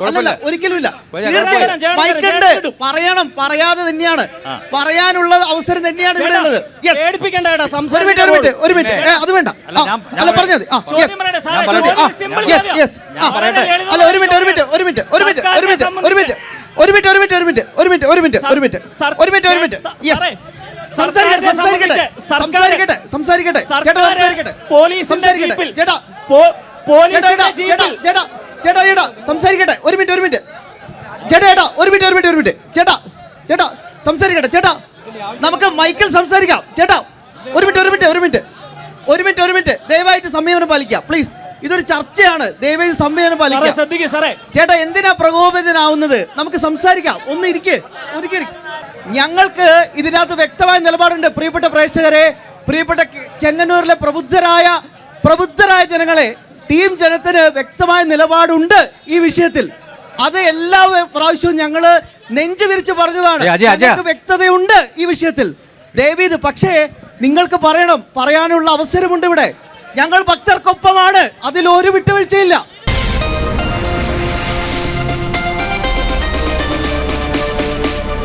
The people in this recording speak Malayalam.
അല്ലല്ല ഒരിക്കലുമില്ല. തീർച്ചയായും പറയണം, പറയാതെ തന്നെയാണ് പറയാനുള്ള അവസരം തന്നെയാണ് ഇവിടെ ഉള്ളത്. ഒരു മിനിറ്റ് അത് വേണ്ട. അല്ല പറഞ്ഞത് സംസാരിക്കട്ടെ ചേട്ടാ സംസാരിക്കട്ടെ. ഒരു മിനിറ്റ് ചേട്ടാ സംസാരിക്കട്ടെ. ചേട്ടാ നമുക്ക് മൈക്കിൽ സംസാരിക്കാം. ചേട്ടാ ഒരു മിനിറ്റ് ദയവായിട്ട് സംയമനം പാലിക്കാം പ്ലീസ്. ഇതൊരു ചർച്ചയാണ്, ദയവായി സംയമനം പാലിക്കാം. ചേട്ടാ എന്തിനാ പ്രകോപിതനാവുന്നത്? നമുക്ക് സംസാരിക്കാം. ഒന്ന് ഇരിക്ക്. ഞങ്ങൾക്ക് ഇതിനകത്ത് വ്യക്തമായ നിലപാടുണ്ട്. പ്രിയപ്പെട്ട പ്രേക്ഷകരെ, പ്രിയപ്പെട്ട ചെങ്ങന്നൂരിലെ പ്രബുദ്ധരായ ജനങ്ങളെ, ടീം ജനത്തിന് വ്യക്തമായ നിലപാടുണ്ട് ഈ വിഷയത്തിൽ. അത് എല്ലാ പ്രാവശ്യവും ഞങ്ങള് നെഞ്ചു വിരിച്ച് പറഞ്ഞതാണ്. ഞങ്ങൾക്ക് വ്യക്തതയുണ്ട് ഈ വിഷയത്തിൽ. ദയവീത് പക്ഷേ നിങ്ങൾക്ക് പറയാനുള്ള അവസരമുണ്ട് ഇവിടെ. ഞങ്ങൾ ഭക്തർക്കൊപ്പമാണ്, അതിൽ ഒരു വിട്ടുവീഴ്ചയില്ല.